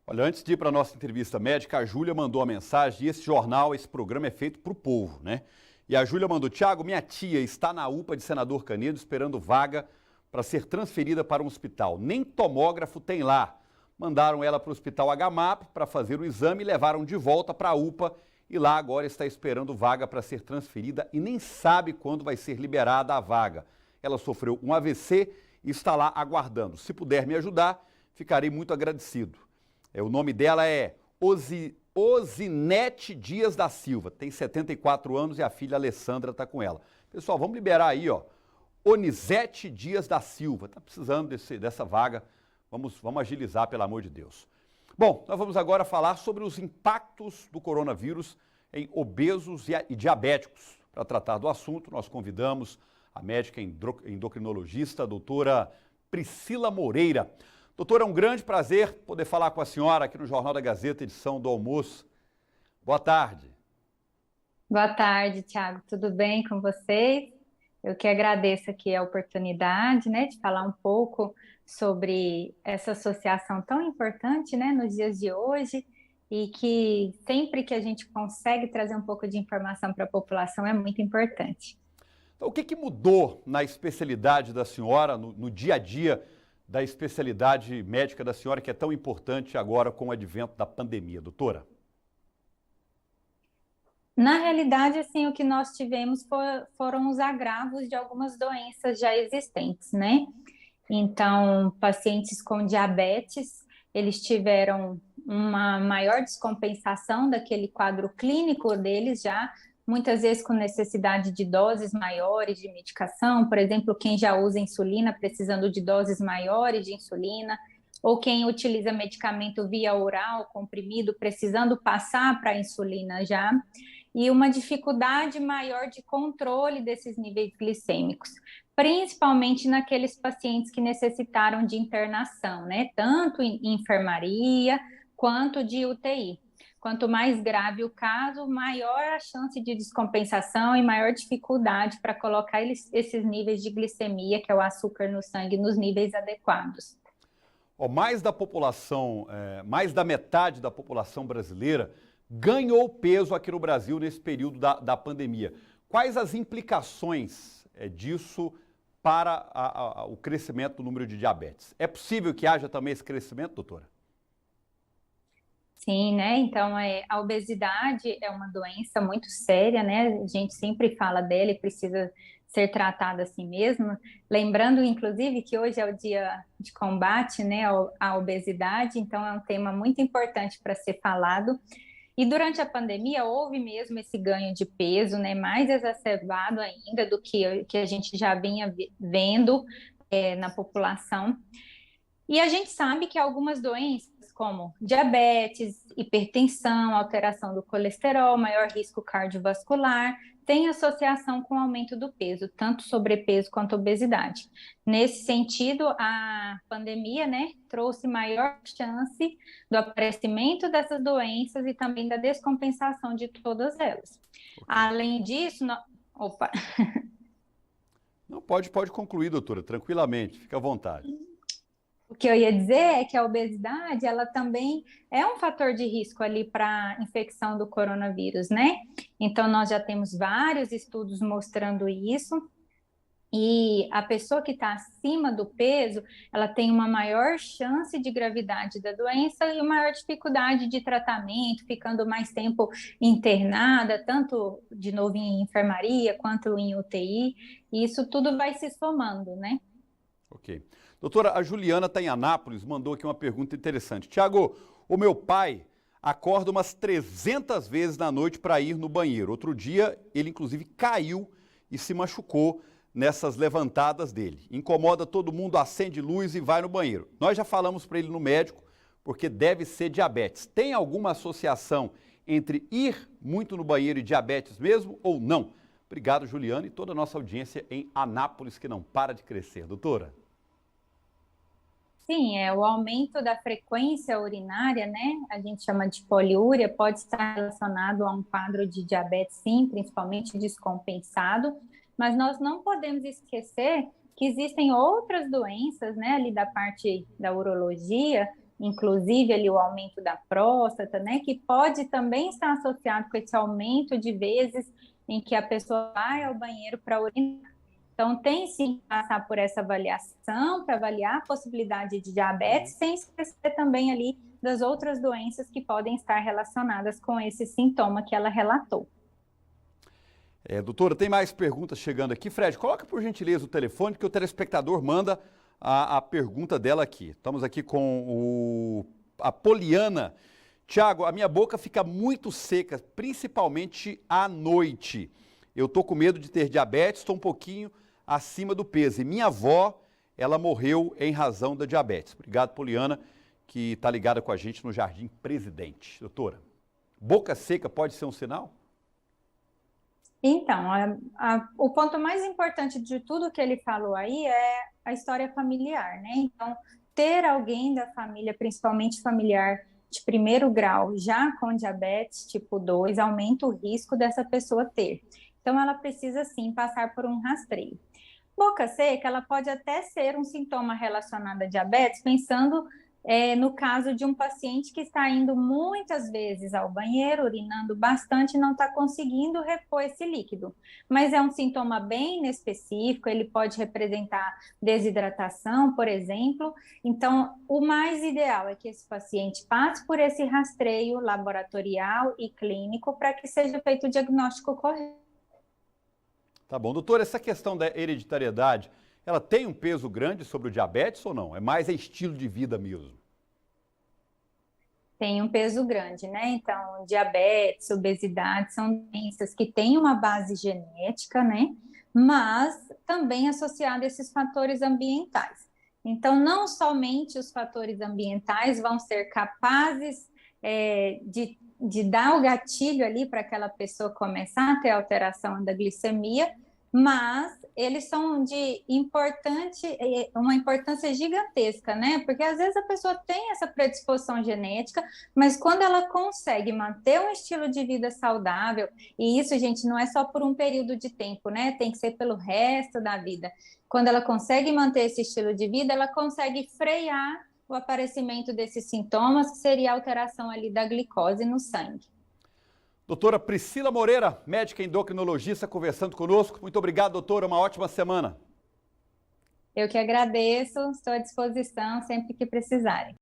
Olha, antes de ir para a nossa entrevista médica, a Júlia mandou uma mensagem e esse jornal, esse programa é feito para o povo, né? E a Júlia mandou: Tiago, minha tia está na UPA de Senador Canedo esperando vaga para ser transferida para um hospital. Nem tomógrafo tem lá. Mandaram ela para o hospital HMAP para fazer o exame e levaram de volta para a UPA e lá agora está esperando vaga para ser transferida e nem sabe quando vai ser liberada a vaga. Ela sofreu um AVC e está lá aguardando. Se puder me ajudar, ficarei muito agradecido. O nome dela é Osinete Dias da Silva, tem 74 anos e a filha Alessandra está com ela. Pessoal, vamos liberar aí, ó, Onisete Dias da Silva, está precisando dessa vaga, vamos agilizar, pelo amor de Deus. Bom, nós vamos agora falar sobre os impactos do coronavírus em obesos e diabéticos. Para tratar do assunto, nós convidamos a médica endocrinologista, a doutora Priscila Moreira. Doutora, é um grande prazer poder falar com a senhora aqui no Jornal da Gazeta, edição do almoço. Boa tarde. Boa tarde, Tiago. Tudo bem com vocês? Eu que agradeço aqui a oportunidade, né, de falar um pouco sobre essa associação tão importante, né, nos dias de hoje e que sempre que a gente consegue trazer um pouco de informação para a população é muito importante. Então, o que mudou na especialidade da senhora, no dia a dia da especialidade médica da senhora, que é tão importante agora com o advento da pandemia, doutora? Na realidade, assim, o que nós tivemos foram os agravos de algumas doenças já existentes, né? Então, pacientes com diabetes, eles tiveram uma maior descompensação daquele quadro clínico deles já, muitas vezes com necessidade de doses maiores de medicação, por exemplo, quem já usa insulina precisando de doses maiores de insulina, ou quem utiliza medicamento via oral, comprimido, precisando passar para a insulina já, e uma dificuldade maior de controle desses níveis glicêmicos, principalmente naqueles pacientes que necessitaram de internação, né? Tanto em enfermaria quanto de UTI. Quanto mais grave o caso, maior a chance de descompensação e maior dificuldade para colocar esses níveis de glicemia, que é o açúcar no sangue, nos níveis adequados. Mais da metade da população brasileira ganhou peso aqui no Brasil nesse período da pandemia. Quais as implicações disso para o crescimento do número de diabetes? É possível que haja também esse crescimento, doutora? Sim, né? Então, a obesidade é uma doença muito séria, né? A gente sempre fala dela e precisa ser tratada assim mesmo. Lembrando, inclusive, que hoje é o dia de combate, né, à obesidade, então é um tema muito importante para ser falado. E durante a pandemia houve mesmo esse ganho de peso, né, mais exacerbado ainda do que a gente já vinha vendo na população. E a gente sabe que algumas doenças, como diabetes, hipertensão, alteração do colesterol, maior risco cardiovascular, têm associação com o aumento do peso, tanto sobrepeso quanto obesidade. Nesse sentido, a pandemia, né, trouxe maior chance do aparecimento dessas doenças e também da descompensação de todas elas. Okay. Além disso, Opa! Não, pode concluir, doutora, tranquilamente, fica à vontade. O que eu ia dizer é que a obesidade, ela também é um fator de risco ali para a infecção do coronavírus, né? Então, nós já temos vários estudos mostrando isso. E a pessoa que está acima do peso, ela tem uma maior chance de gravidade da doença e uma maior dificuldade de tratamento, ficando mais tempo internada, tanto de novo em enfermaria quanto em UTI. E isso tudo vai se somando, né? Ok. Doutora, a Juliana está em Anápolis, mandou aqui uma pergunta interessante. Tiago, o meu pai acorda umas 300 vezes na noite para ir no banheiro. Outro dia, ele inclusive caiu e se machucou nessas levantadas dele. Incomoda todo mundo, acende luz e vai no banheiro. Nós já falamos para ele no médico, porque deve ser diabetes. Tem alguma associação entre ir muito no banheiro e diabetes mesmo ou não? Obrigado, Juliana, e toda a nossa audiência em Anápolis, que não para de crescer. Doutora? Sim, o aumento da frequência urinária, né? A gente chama de poliúria, pode estar relacionado a um quadro de diabetes, sim, principalmente descompensado, mas nós não podemos esquecer que existem outras doenças, né, ali da parte da urologia, inclusive ali o aumento da próstata, né, que pode também estar associado com esse aumento de vezes em que a pessoa vai ao banheiro para urinar. Então, tem sim que passar por essa avaliação, para avaliar a possibilidade de diabetes, sem esquecer também ali das outras doenças que podem estar relacionadas com esse sintoma que ela relatou. Doutora, tem mais perguntas chegando aqui. Fred, coloca por gentileza o telefone que o telespectador manda a pergunta dela aqui. Estamos aqui com a Poliana. Tiago, a minha boca fica muito seca, principalmente à noite. Eu tô com medo de ter diabetes, estou um pouquinho acima do peso. E minha avó, ela morreu em razão da diabetes. Obrigado, Poliana, que está ligada com a gente no Jardim Presidente. Doutora, boca seca pode ser um sinal? Então, o ponto mais importante de tudo que ele falou aí é a história familiar, né? Então, ter alguém da família, principalmente familiar de primeiro grau, já com diabetes tipo 2, aumenta o risco dessa pessoa ter. Então, ela precisa, sim, passar por um rastreio. Boca seca, ela pode até ser um sintoma relacionado à diabetes, pensando no caso de um paciente que está indo muitas vezes ao banheiro, urinando bastante e não está conseguindo repor esse líquido. Mas é um sintoma bem específico, ele pode representar desidratação, por exemplo. Então, o mais ideal é que esse paciente passe por esse rastreio laboratorial e clínico para que seja feito o diagnóstico correto. Tá bom. Doutora, essa questão da hereditariedade, ela tem um peso grande sobre o diabetes ou não? É mais estilo de vida mesmo? Tem um peso grande, né? Então, diabetes, obesidade são doenças que têm uma base genética, né? Mas também associado a esses fatores ambientais. Então, não somente os fatores ambientais vão ser capazes de dar o gatilho ali para aquela pessoa começar a ter alteração da glicemia, mas eles são de uma importância gigantesca, né? Porque às vezes a pessoa tem essa predisposição genética, mas quando ela consegue manter um estilo de vida saudável, e isso, gente, não é só por um período de tempo, né? Tem que ser pelo resto da vida. Quando ela consegue manter esse estilo de vida, ela consegue frear o aparecimento desses sintomas, que seria a alteração ali da glicose no sangue. Doutora Priscila Moreira, médica endocrinologista, conversando conosco. Muito obrigado, doutora. Uma ótima semana. Eu que agradeço, estou à disposição sempre que precisarem.